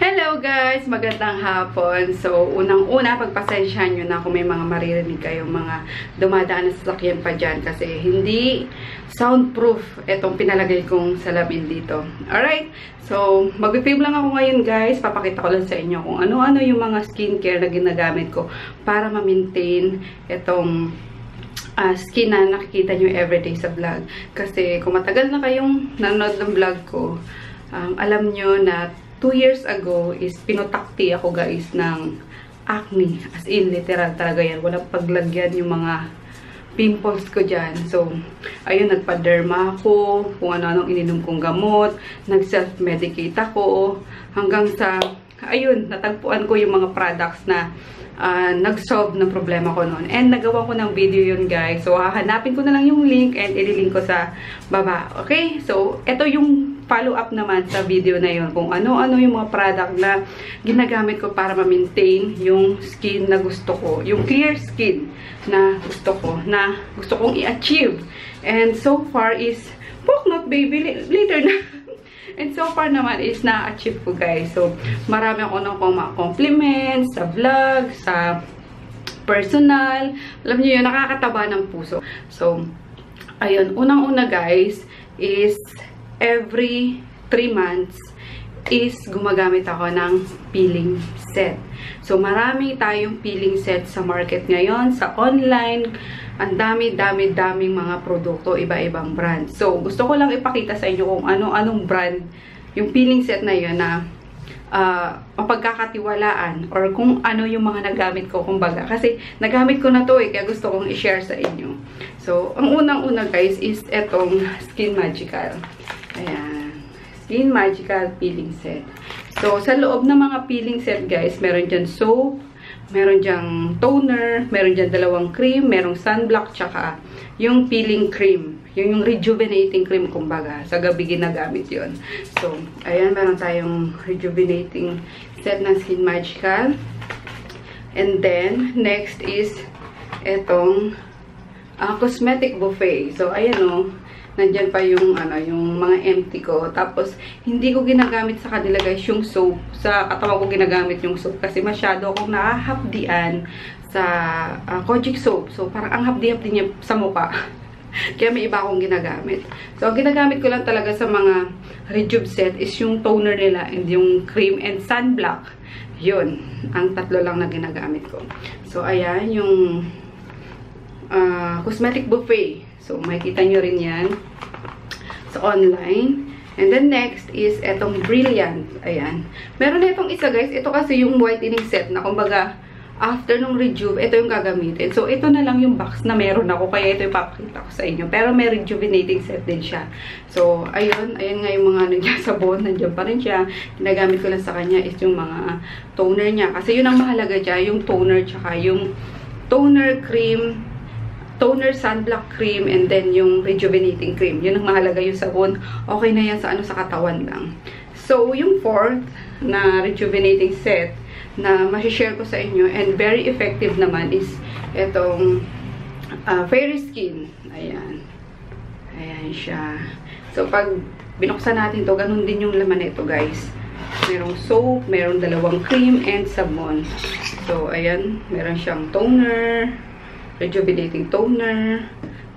Hello guys! Magandang hapon. So, unang-una, pagpasensyahan nyo na kung may mga maririnig kayong mga dumadaan na sasakyan pa dyan kasi hindi soundproof itong pinalagay kong salamin dito. Alright? So, mag-film lang ako ngayon guys. Papakita ko lang sa inyo kung ano-ano yung mga skincare na ginagamit ko para ma-maintain itong skin na nakikita nyo everyday sa vlog. Kasi kung matagal na kayong nanonood ng vlog ko, alam nyo na 2 years ago is pinutakti ako guys ng acne. As in, literal talaga yan. Walang paglagyan yung mga pimples ko dyan. So, ayun, nagpa-derma ako, kung ano-anong ininom kong gamot, nag-self-medicate ako, hanggang sa, ayun, natagpuan ko yung mga products na nag-solve ng problema ko noon. And nagawa ko ng video yun guys. So, hahanapin ko na lang yung link and ililink ko sa baba. Okay? So, ito yung follow-up naman sa video na yun. Kung ano-ano yung mga product na ginagamit ko para ma-maintain yung skin na gusto ko. Yung clear skin na gusto ko. Na gusto kong i-achieve. And so far is, poke not baby, later na. And so far naman is na-achieve ko guys. So, marami ako ng mga compliments sa vlog, sa personal. Alam niyo yun, nakakataba ng puso. So, ayun, unang-una guys is every 3 months is gumagamit ako ng peeling set. So, marami tayong peeling set sa market ngayon, sa online. Ang daming mga produkto, iba-ibang brand. So, gusto ko lang ipakita sa inyo kung ano-anong brand yung peeling set na yun na mapagkakatiwalaan or kung ano yung mga nagamit ko, kumbaga. Kasi, nagamit ko na to kaya gusto kong i-share sa inyo. So, ang unang-una guys is etong Skin Magical. Ayan. Skin Magical Peeling Set. So, sa loob ng mga peeling set guys, meron dyan soap, meron dyan toner, meron dyan 2 cream, merong sunblock, tsaka yung peeling cream. Yung rejuvenating cream, kumbaga. Sa gabi ginagamit yun. So, ayan, meron tayong rejuvenating set ng Skin Magical. And then, next is etong cosmetic buffet. So, ayan o. Nandyan pa yung, yung mga empty ko. Tapos, hindi ko ginagamit sa kanila guys yung soap. Sa katawan ko ginagamit yung soap. Kasi masyado akong nakahapdian sa Kojic soap. So, parang ang hapdi-hapdi niya sa mukha. Kaya may iba akong ginagamit. So, ang ginagamit ko lang talaga sa mga rejuve set is yung toner nila and yung cream and sunblock. Yun. Ang 3 lang na ginagamit ko. So, ayan yung cosmetic buffet. So, makikita nyo rin yan sa online. And then next is etong Brilliant. Ayan. Meron na itong isa guys. Ito kasi yung whitening set na kumbaga after nung rejuve, ito yung gagamitin. So, ito na lang yung box na meron ako. Kaya ito yung papakita ko sa inyo. Pero may rejuvenating set din siya. So, ayun. Ayun nga yung mga nandiyan sabon. Nandiyan pa rin siya. Ginagamit ko lang sa kanya is yung mga toner niya. Kasi yun ang mahalaga dyan. Yung toner tsaka yung toner cream, toner, sunblock cream, and then yung rejuvenating cream. Yun ang mahalaga yung sabon. Okay na yan sa sa katawan lang. So, yung 4th na rejuvenating set na masishare ko sa inyo and very effective naman is itong Fairy Skin. Ayan. Ayan siya. So, pag binuksan natin to, ganun din yung laman nito guys. Merong soap, merong 2 cream, and sabon. So, ayan. Meron siyang toner, rejuvenating toner,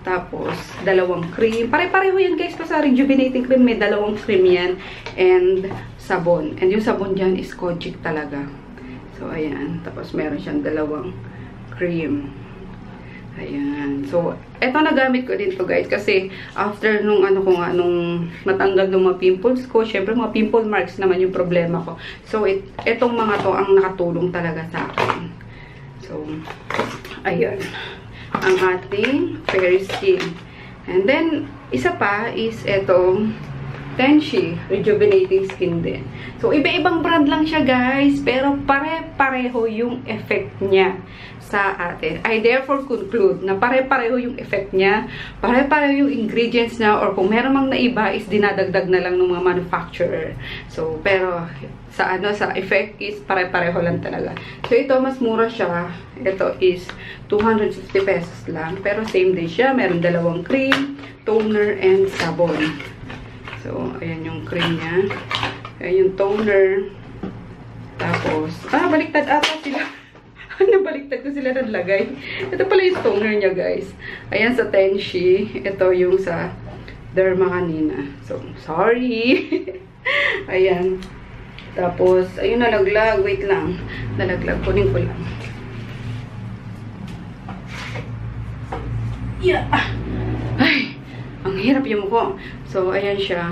tapos 2 cream. Pare-pareho yan guys, pa sa rejuvenating cream may 2 cream yan, and sabon. And yung sabon dyan is Kojic talaga. So, ayan. Tapos meron siyang 2 cream. Ayan. So, eto nagamit ko din to guys, kasi after nung nung matanggal ng mga pimples ko, syempre mga pimple marks naman yung problema ko. So, etong mga to ang nakatulong talaga sa akin. So, ayun. Ang ating Fairy Skin. And then, isa pa is etong Tenshi Rejuvenating Skin din. So, iba-ibang brand lang siya guys. Pero pare-pareho yung effect niya sa atin. I therefore conclude na pare-pareho yung effect niya. Pare-pareho yung ingredients niya. Or kung meron mang naiba is dinadagdag na lang ng mga manufacturer. So, pero sa effect is pare-pareho lang talaga. So, ito mas mura siya. Ito is 250 pesos lang. Pero same din siya. Meron 2 cream, toner, and sabon. So, ayan yung cream niya. Ayan yung toner. Tapos, baliktad ata sila. Nabaliktad ko sila ng lagay. Ito pala yung toner niya, guys. Ayan sa Tenshi. Ito yung sa Derma kanina. So, sorry. Ayan. Tapos, ayun, nalaglag. Wait lang. Nalaglag. Kunin ko lang. Yeah. Ay, ang hirap yung mukha. So, ayan siya.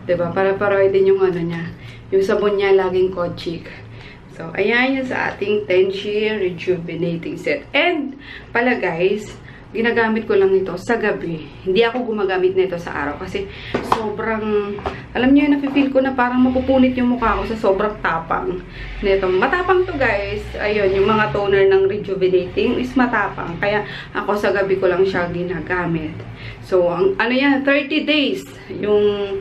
Diba? Para din yung ano niya. Yung sabon niya, laging Kochik. So, ayan yung sa ating Tenshi Rejuvenating Set. And, pala guys, ginagamit ko lang ito sa gabi. Hindi ako gumagamit nito sa araw. Kasi, sobrang, alam niyo yun, nafe-feel ko na parang mapupunit yung mukha ko sa sobrang tapang nito. Matapang to guys. Ayun, yung mga toner ng Rejuvenating is matapang. Kaya, ako sa gabi ko lang siya ginagamit. So, ang, ano yan, 30 days yung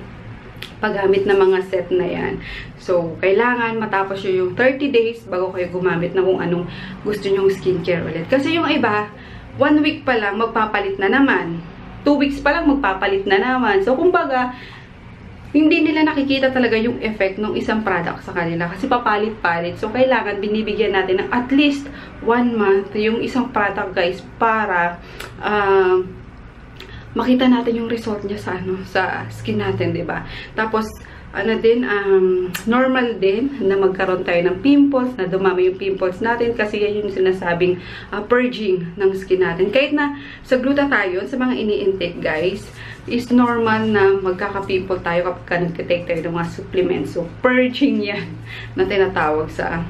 paggamit ng mga set na yan. So, kailangan matapos yung 30 days bago kayo gumamit na kung anong gusto nyong skincare ulit. Kasi yung iba, 1 week pa lang magpapalit na naman. 2 weeks pa lang magpapalit na naman. So, kumbaga, hindi nila nakikita talaga yung effect ng isang product sa kanila. Kasi papalit-palit. So, kailangan binibigyan natin ng at least 1 month yung isang product guys para makita natin yung result niya sa sa skin natin, 'di ba? Tapos ano din, normal din na magkaroon tayo ng pimples, na dumami yung pimples natin kasi yan yung sinasabing purging ng skin natin. Kahit na sa glutathione, sa mga ini-intake guys, is normal na magkaka-pimple tayo kapag nag-take tayo ng mga supplements. So purging yan na tinatawag sa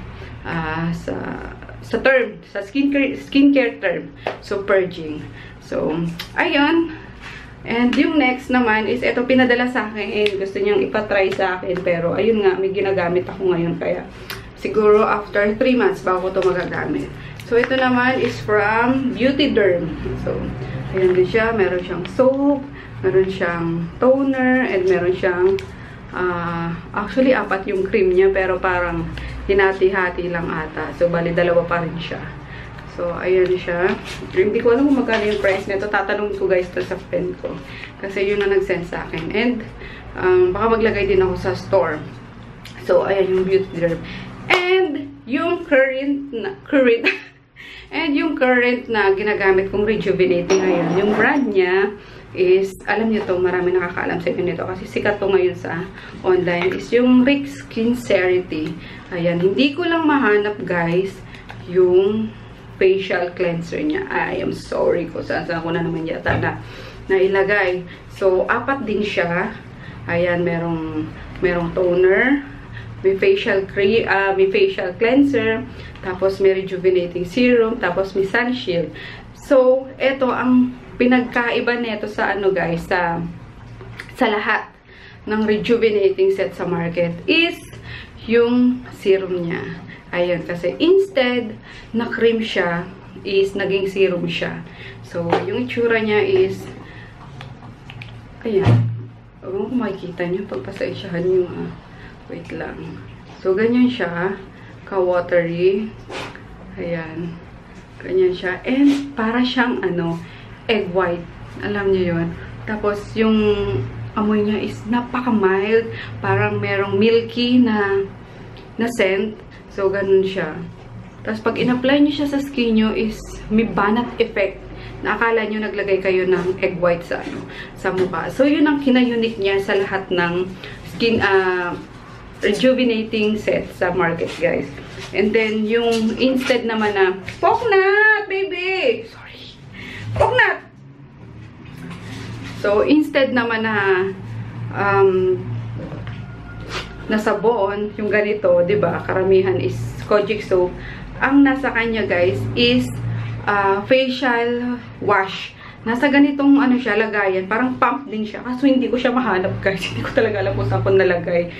term, sa skincare term. So purging. So ayun. And yung next naman is, ito pinadala sa akin. Gusto niyang ipatry sa akin. Pero, ayun nga, may ginagamit ako ngayon. Kaya, siguro after 3 months, bago ko ito magagamit. So, ito naman is from Beauty Derm. So, ayan din siya. Meron siyang soap. Meron siyang toner. And meron siyang, actually, 4 yung cream niya. Pero parang, hinati-hati lang ata. So, bali, 2 pa rin siya. So, ayan siya. Hindi ko alam kung magkano yung price nito. Tatanungin ko guys to sa friend ko. Kasi yun na nag-send sa akin. And, baka maglagay din ako sa store. So, ayan yung Beauty Derm. And, yung current na ginagamit kong rejuvenating ngayon. Yung brand niya is, alam niyo to, marami nakakaalam sa inyo nito. Kasi sikat to ngayon sa online. Is yung Rick Sincerity. Ayan. Hindi ko lang mahanap guys yung facial cleanser niya. I am sorry kung saan ko na naman yata na ilagay. So, 4 din siya. Ayan, merong toner, may facial cream, may facial cleanser, tapos may rejuvenating serum, tapos may sun shield. So, ito ang pinagkaiba nito sa ano guys, sa lahat ng rejuvenating set sa market is yung serum niya. Ayan, kasi instead na cream siya, is naging serum siya. So, yung itsura niya is, ayan. Huwag mo makikita niyo, pagpasaisyahan yung, wait lang. So, ganyan siya, ka-watery. Ayan. Ganyan siya. And, para siyang, egg white. Alam niyo yun. Tapos, yung amoy niya is napaka-mild. Parang merong milky na scent. So, ganun siya. Tapos, pag in-apply nyo siya sa skin nyo is may banat effect. Na akala nyo naglagay kayo ng egg white sa mukha. So, yun ang kina-unique niya sa lahat ng skin rejuvenating set sa market, guys. And then, yung instead naman na, Poknat, baby! Sorry. Poknat! So, instead naman na, na sabon, yung ganito, 'di ba? Karamihan is Kojic soap. Ang nasa kanya, guys, is facial wash. Nasa ganitong siya, lagayan. Parang pump din siya. Kaso hindi ko siya mahanap, guys. Hindi ko talaga alam kung saan ko nalagay.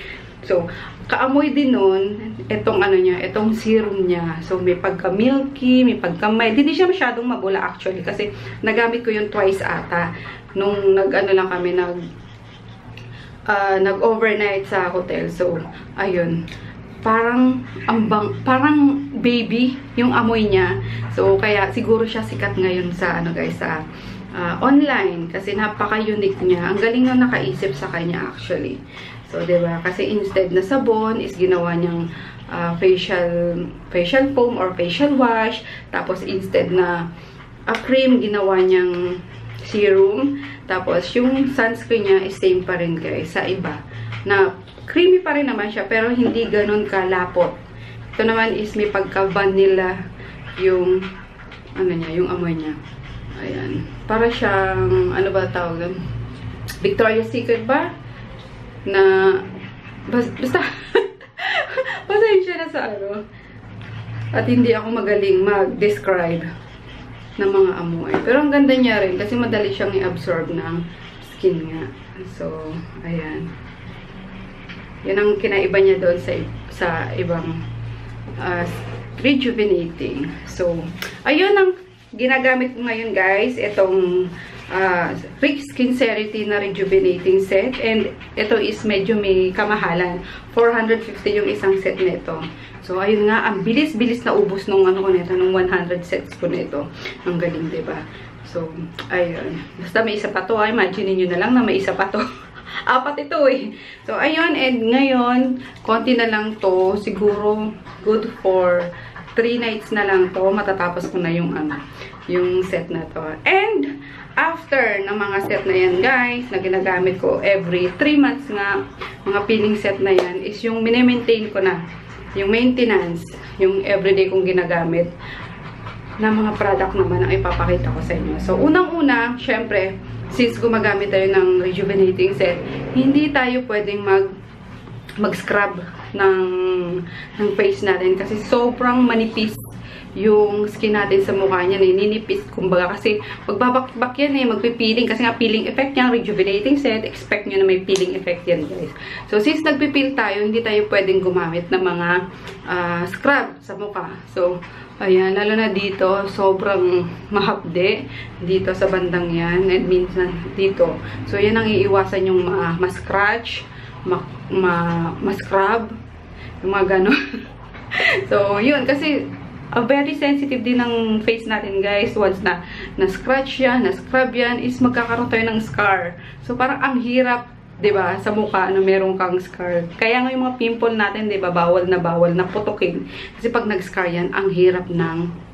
So, kaamoy din nun, itong niya, itong serum niya. So, may pagka-milky, may pagka-mild. Hindi siya masyadong mabula actually kasi nagamit ko yung twice ata. Nung lang kami, nag-overnight sa hotel. So, ayun. Parang parang baby yung amoy niya. So, kaya siguro siya sikat ngayon sa guys, sa online kasi napaka-unique niya. Ang galing na nakaisip sa kanya actually. So, 'di ba? Kasi instead na sabon is ginawa niyang facial foam or facial wash. Tapos instead na cream, ginawa niyang serum. Tapos yung sunscreen niya is same pa rin guys sa iba. Na creamy pa rin naman siya pero hindi ganun kalapot. Ito naman is may pagka-vanilla yung ano niya, yung amoy niya. Ayan. Para siyang, ano ba tawag doon? Victoria's Secret ba? Na, basta, pasensya na sa ano. At hindi ako magaling mag-describe ng mga amoy. Pero ang ganda niya rin kasi madali siyang i-absorb ng skin nga. So, ayan. Yan ang kinaiba niya doon sa ibang rejuvenating. So, ayun ang ginagamit ko ngayon guys. Itong Rick Sincerity na rejuvenating set. And ito is medyo may kamahalan. 450 yung isang set nito. So, ayun nga. Ang bilis-bilis na ubos nung ano ko nito. Nung 100 sets ko nito. Ang galing, diba? So, ayun. Basta may isa pa to. Imagine niyo na lang na may isa pa to. Apat ito eh. So, ayun. And ngayon, konti na lang to. Siguro, good for 3 nights na lang to. Matatapos ko na yung yung set na to. And, after ng mga set na yan, guys, na ginagamit ko every 3 months nga, mga peeling set na yan, is yung mini-maintain ko na. Yung maintenance, yung everyday kong ginagamit na mga product naman ang ipapakita ko sa inyo. So, unang-una, syempre, since gumagamit tayo ng rejuvenating set, hindi tayo pwedeng mag-scrub ng face natin kasi sobrang manipis yung skin natin sa mukha niya, ninipis kumbaga kasi magbabakbak yan magpipiling kasi nga peeling effect niya, rejuvenating set, expect nyo na may peeling effect yan guys. So since nagpipil tayo, hindi tayo pwedeng gumamit ng mga scrub sa mukha. So ayan, lalo na dito, sobrang mahapde dito sa bandang yan and minsan dito. So yan ang iiwasan yung ma-scratch, ma-scrub, yung mga gano'n. So yun, kasi very sensitive din ng face natin guys. Once na scratch yan, na-scrub yan, is magkakaroon tayo ng scar. So parang ang hirap, 'di ba, sa mukha na meron kang scar. Kaya nga yung mga pimple natin, 'di ba, bawal na putukin. Kasi pag nag-scar yan, ang hirap ng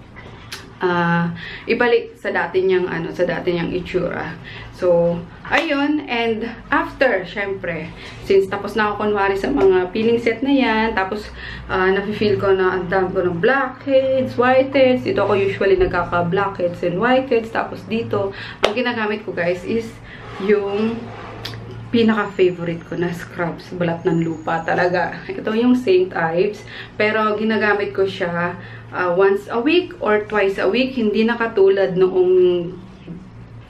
ibalik sa dati niyang itsura. So, ayun, and after, syempre, since tapos na ako kunwari sa mga peeling set na yan, tapos nafe-feel ko na ang dami ko ng blackheads, whiteheads. Dito ako usually nagkaka-blackheads and whiteheads. Tapos dito, ang ginagamit ko guys is yung pinaka-favorite ko na scrub sa balat ng lupa talaga. Ito yung St. Ives. Pero ginagamit ko siya once a week or twice a week. Hindi na katulad noong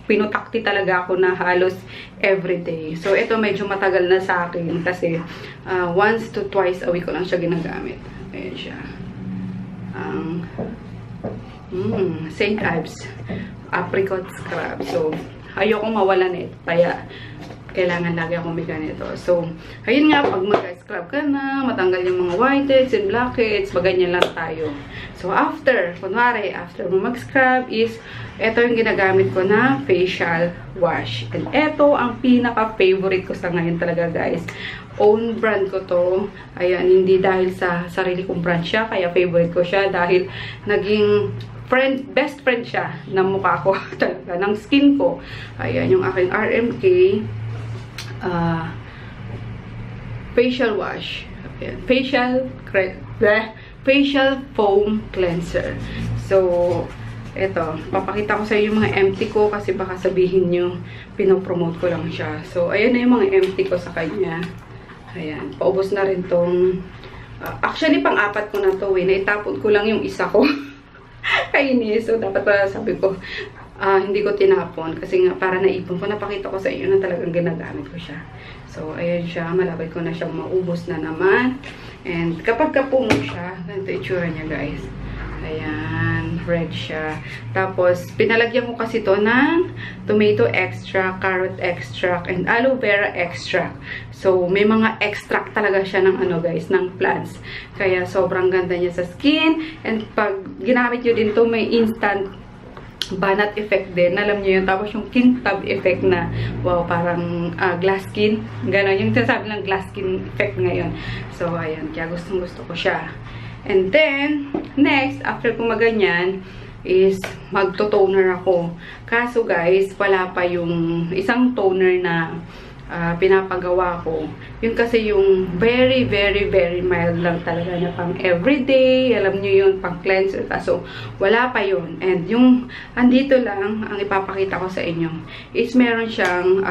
pinutakti talaga ako na halos everyday. So, ito medyo matagal na sa akin kasi once to twice a week ko lang siya ginagamit. Ayan siya. St. Ives apricot scrub. So, ayokong mawala nito. Kaya, kailangan lagi akong may ganito. So, ayun nga, pag mag-scrub ka na, matanggal yung mga whiteheads and blackheads, maganyan lang tayo. So, kunwari, after mo mag-scrub is, ito yung ginagamit ko na facial wash. And ito ang pinaka-favorite ko sa ngayon talaga, guys. Own brand ko to. Ayan, hindi dahil sa sarili kong brand siya, kaya favorite ko siya dahil naging best friend siya ng mukha ko talaga, ng skin ko. Ayan, yung aking RMK facial wash. Ayan, facial foam cleanser. So, eto, papakita ko sa inyo yung mga empty ko kasi baka sabihin nyo, pinopromote ko lang siya. So, ayan na yung mga empty ko sa kanya. Ayan, paubos na rin tong actually, pang-apat ko na to naitapon ko lang yung isa ko. Kainis. So, dapat pala sabi ko, hindi ko tinapon. Kasi nga, para naipon ko, napakita ko sa inyo na talagang ginagamit ko siya. So, ayan siya. Malapit ko na siyang maubos na naman. And, kapag kapumo siya, ganito itsura niya, guys. Ayan. Red siya. Tapos, pinalagyan ko kasi to ng tomato extract, carrot extract, and aloe vera extract. So, may mga extract talaga siya ng guys, ng plants. Kaya, sobrang ganda niya sa skin. And, pag ginamit nyo din to, may instant banat effect din. Alam niyo yun. Tapos yung kintab effect na, wow, parang glass skin. Ganon. Yung sinasabi lang glass skin effect ngayon. So, ayan. Kaya gustong-gusto ko siya. And then, next, after ko maganyan, is magto-toner ako. Kaso guys, wala pa yung isang toner na pinapagawa ko. Yun kasi yung very, very, very mild lang talaga na pang everyday. Alam nyo yun, pang cleanser. Kaso, wala pa yun. And yung, andito lang, ang ipapakita ko sa inyo, is meron siyang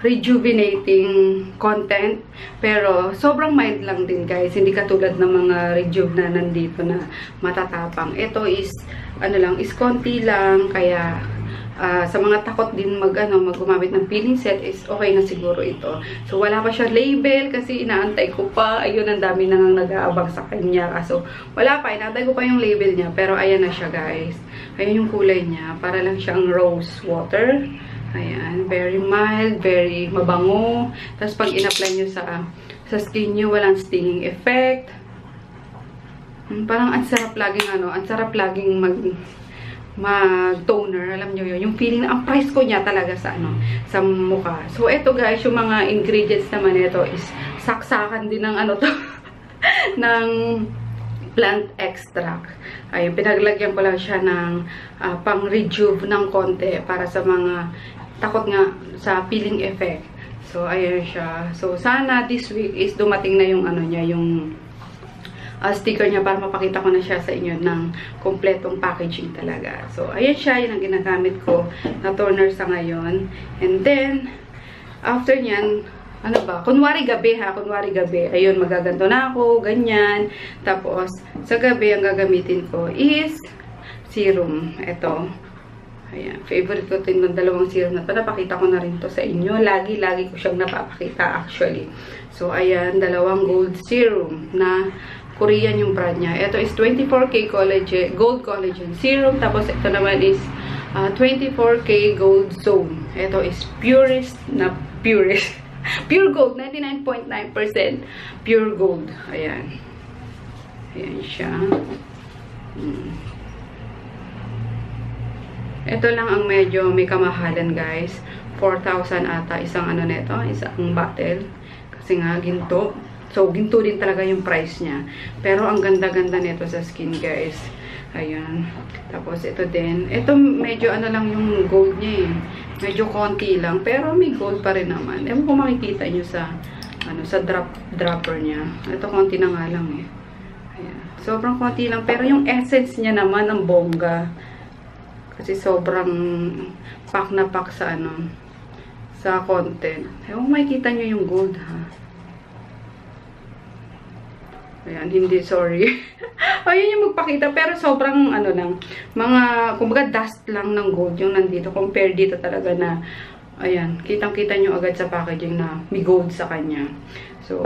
rejuvenating content. Pero, sobrang mild lang din guys. Hindi katulad ng mga rejuve na nandito na matatapang. Ito is, ano lang, is konti lang. Kaya, sa mga takot din gumamit ng peeling set is okay na siguro ito. So, wala pa siya label kasi inaantay ko pa. Ayun, ang dami nang nag-aabang sa kanya. Kaso, wala pa. Inaantay ko pa yung label niya. Pero, ayan na siya guys. Ayun yung kulay niya. Para lang siyang rose water. Ayan, very mild, very mabango. Tapos pag in-apply nyo sa skin nyo, walang stinging effect. Parang ang sarap laging mag-toner. Alam nyo yun, yung feeling, ang price ko niya talaga sa mukha. So, eto guys, yung mga ingredients naman ito is saksakan din ng ng plant extract. Ayun, pinaglagyan ko lang siya ng pang-rejuve ng konti para sa mga takot nga sa peeling effect. So, ayun siya. So, sana this week is dumating na yung yung sticker niya para mapakita ko na siya sa inyo ng kompletong packaging talaga. So, ayun siya. Yun ang ginagamit ko na toner sa ngayon. And then, after nyan, kunwari gabi. Ayun, magaganto na ako, ganyan. Tapos, sa gabi, ang gagamitin ko is serum. Ito. Ayan, favorite ko din ng dalawang serum na ito. Napakita ko na rin to sa inyo. Lagi ko siyang napapakita actually. So, ayan, dalawang gold serum na Korean yung brand niya. Ito is 24K Gold Collagen Serum. Tapos, ito naman is 24K Gold Zone. Ito is pure gold. 99.9% pure gold. Ayan. Ayan siya. Ito lang ang medyo may kamahalan guys. 4,000 ata isang neto, isang bottle. Kasi nga ginto. So ginto din talaga yung price niya. Pero ang ganda-ganda nito sa skin guys. Ayan. Tapos ito din. Ito medyo lang yung gold niya eh. Medyo konti lang. Pero may gold pa rin naman. Ewan kung makikita nyo sa sa dropper niya. Ito konti na nga lang eh. Ayan. Sobrang konti lang. Pero yung essence niya naman ang bongga. Kasi sobrang pack na pack sa sa content. Ewan, makikita nyo yung gold ha. Ayan, hindi, sorry. Ayun yung magpakita. Pero sobrang lang. Kumbaga dust lang ng gold yung nandito. Compare dito talaga na, ayan, kitang-kita nyo agad sa packaging na may gold sa kanya. So,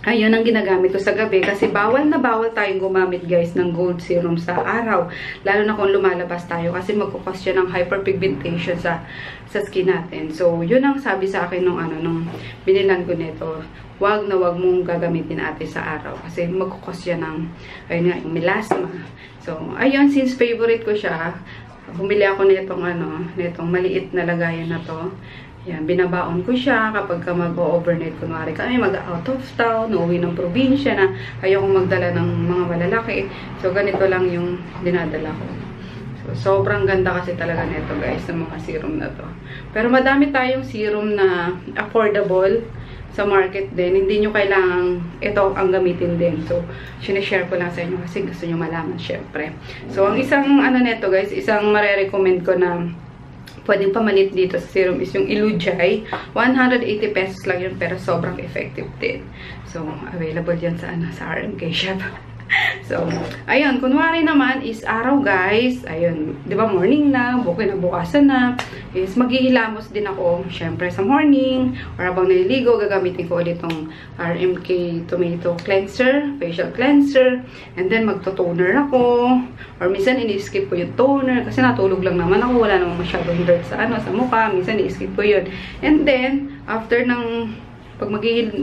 ayun ang ginagamit ko sa gabi kasi bawal na bawal tayong gumamit guys ng gold serum sa araw. Lalo na kung lumalabas tayo kasi magkukos siya ng hyperpigmentation sa skin natin. So, yun ang sabi sa akin nung binilan ko nito. Wag na wag mong gagamitin ate sa araw kasi magkukos siya ng, ayun nga, yung melasma. So, ayun, since favorite ko siya, bumili ako nitong maliit na lagayan na to. Yan, binabaon ko siya kapag mag-overnight. Kunwari kami mag-out of town, uuwi ng probinsya na ayokong magdala ng mga malalaki. So, ganito lang yung dinadala ko. So, sobrang ganda kasi talaga nito guys, ng mga serum na to. Pero madami tayong serum na affordable sa market din. Hindi nyo kailangan ito ang gamitin din. So, sinishare ko lang sa inyo kasi gusto nyo malaman syempre. So, ang isang nito guys, isang marirecommend ko na pwedeng pamalit dito sa serum is yung Ilujay. 180 pesos lang yun, pero sobrang effective din. So, available yan sa RMK shop. So, ayun, kunwari naman is araw guys, ayun, di ba morning na, bukasan na, is maghihilamos din ako, syempre sa morning, or habang naliligo, gagamitin ko ulit itong RMK Tomato Cleanser, Facial Cleanser, and then magto-toner ako, or minsan ini-skip ko yung toner, kasi natulog lang naman ako, wala namang masyadong dirt sa sa mukha, minsan i-skip ko yun. And then, after ng pag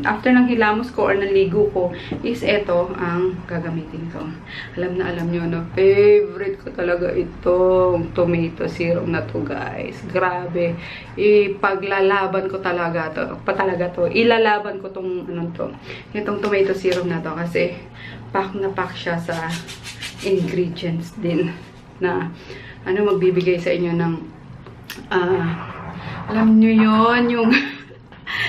after ng hilamos ko or naligo ko, is ito ang gagamitin ko. Alam na alam nyo, no? Favorite ko talaga itong tomato serum na to, guys. Grabe. Ipaglalaban ko talaga to. Ilalaban ko tong, itong tomato serum na to. Kasi, pack na pack siya sa ingredients din na, magbibigay sa inyo ng, alam nyo yun,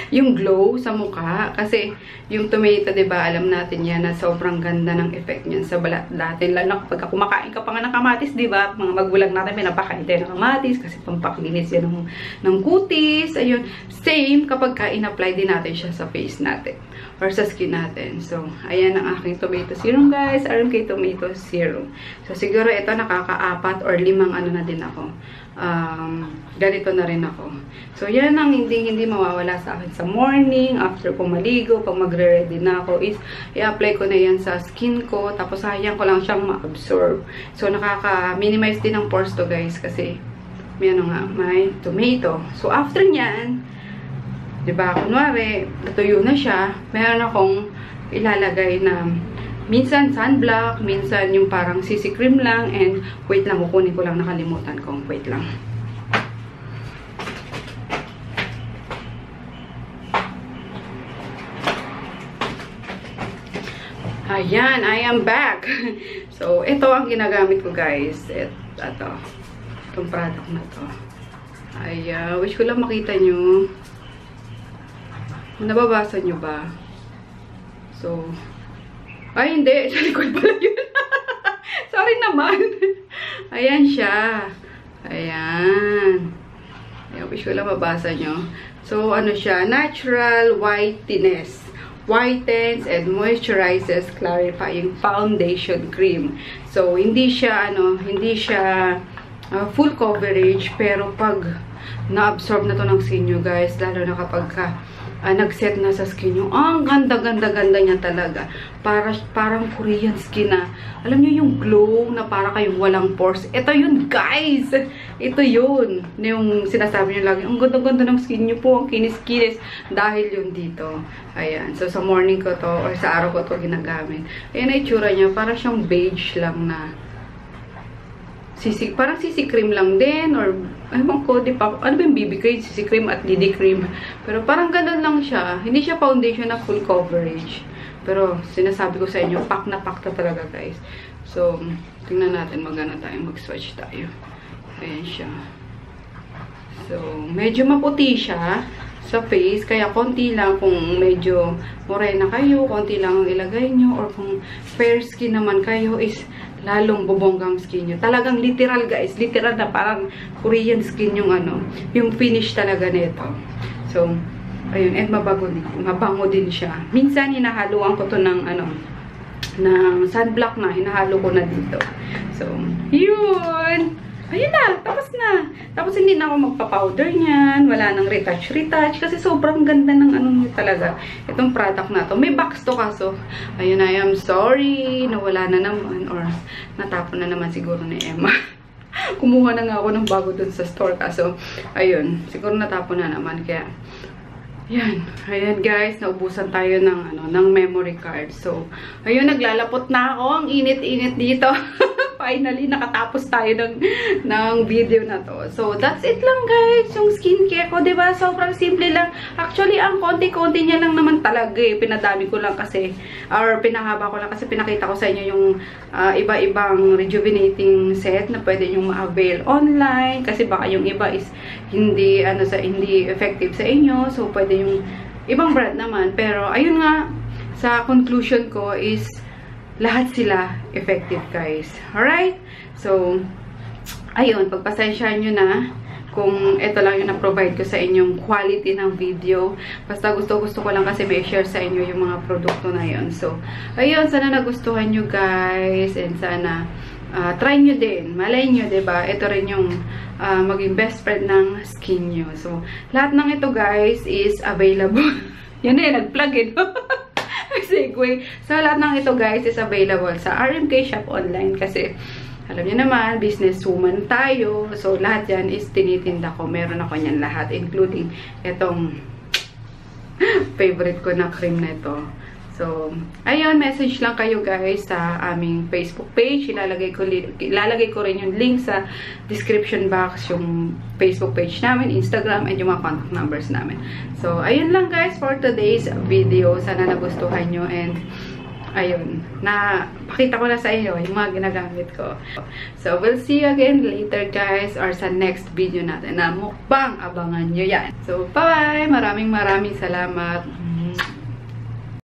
yung glow sa mukha. Kasi, yung tomato, diba, alam natin yan na sobrang ganda ng effect niyan sa balat natin. Lalo kapag kumakain ka pa nga ng kamatis, diba, mga magulang natin, pinapakain tayo ng kamatis kasi pampakinis yan ng kutis. Ayun. Same kapag in-apply din natin siya sa face natin or sa skin natin. So, ayan ang aking tomato serum, guys. RMK tomato serum. So, siguro ito nakaka-4 or 5 na din ako. Ganito na rin ako. So, yan ang hindi mawawala sa akin sa morning, after ko maligo, pag magre-ready na ako, is i-apply ko na yan sa skin ko, tapos sayang ko lang siyang ma-absorb. So, nakaka-minimize din ang pores to, guys, kasi may tomato. So, after nyan, diba, kunwari, natuyo na siya, meron akong ilalagay na minsan sunblock, minsan yung parang CC cream lang, and wait lang, kukunin ko lang, nakalimutan ko. Wait lang. Ayan, I am back. So, ito ang ginagamit ko, guys. Itong product na to. Ay, wish ko lang makita nyo. Nababasa nyo ba? So, ay, hindi. Sa likod pala yun. Sorry naman. Ayan siya. Ayan. Ayan, wish ko lang mabasa nyo. So, ano siya? Natural whiteness. Whitens and moisturizes clarifying foundation cream. So, hindi siya, full coverage. Pero, pag na-absorb na to ng skin nyo, guys, lalo na kapag nag-set na sa skin nyo, ang ganda niya talaga. Parang Korean skin na, alam nyo yung glow na para kayong walang pores. Ito yun, guys! Ito yun. Yung sinasabi nyo lagi, ang ganda-ganda ng skin nyo po, ang kinis-kinis. Dahil yun dito. Ayan. So, sa morning ko to, or sa araw ko to ginagamit. Ayan na itsura niya, parang siyang beige lang na parang CC cream lang din, or ano ba yung BB cream, CC cream at DD cream. Pero parang ganun lang siya. Hindi siya foundation na full coverage. Pero sinasabi ko sa inyo, pack na talaga, guys. So, tingnan natin, mag-swatch tayo. Ayan siya. So, medyo maputi siya sa face, kaya konti lang kung medyo morena kayo, konti lang ang ilagay nyo, or kung fair skin naman kayo, is lalong bubonggang skin nyo. Talagang literal, guys. Literal na parang Korean skin yung yung finish talaga nito. So, ayun. And mabango din siya. Minsan, hinahaluan ko to ng sunblock na. Hinahalo ko na dito. So, yun. Ayun na. Tapos na. Tapos, hindi na ako magpa-powder niyan. Wala nang retouch. Kasi sobrang ganda ng talaga. Itong product na to. May box to kaso. Ayun, I am sorry. Nawala na naman. Or natapon na naman siguro ni Emma. Kumuha na nga ako ng bago dun sa store. Kaso, ayun. Siguro natapon na naman. Kaya, yan. Ayan, guys. Naubusan tayo ng memory card. So, ayun. Naglalapot na ako. Ang init-init dito. Finally, nakatapos tayo ng video na to. So, that's it lang, guys. Yung skincare ko, diba? Sobrang simple lang. Actually, ang konti-konti niya lang naman talaga eh. Pinadami ko lang kasi, or pinahaba ko lang kasi pinakita ko sa inyo yung iba-ibang rejuvenating set na pwede nyo ma-avail online. Kasi baka yung iba is hindi effective sa inyo. So, pwede yung ibang brand naman. Pero, ayun nga, sa conclusion ko is, lahat sila effective, guys. Alright? So, ayun, pagpasensyahan nyo na kung ito lang yung na-provide ko sa inyong quality ng video. Basta gusto ko lang kasi may share sa inyo yung mga produkto na yun. So, ayun, sana nagustuhan nyo, guys. And sana, try nyo din. Malay nyo, diba? Ito rin yung maging best friend ng skin nyo. So, lahat ng ito, guys, is available. Yan eh, nag-plug eh. Segue. So, lahat ng ito, guys, is available sa RMK Shop Online kasi, alam niyo naman, businesswoman tayo. So, lahat yan is tinitinda ko. Meron ako niyan lahat, including itong favorite ko na cream na ito. So, ayun, message lang kayo guys sa aming Facebook page. Ilalagay ko rin yung link sa description box, yung Facebook page namin, Instagram, and yung mga contact numbers namin. So, ayun lang guys for today's video. Sana nagustuhan nyo, and ayun, pakita ko na sa inyo yung mga ginagamit ko. So, we'll see you again later guys, or sa next video natin na mukbang. Abangan nyo yan. So, bye! Maraming salamat.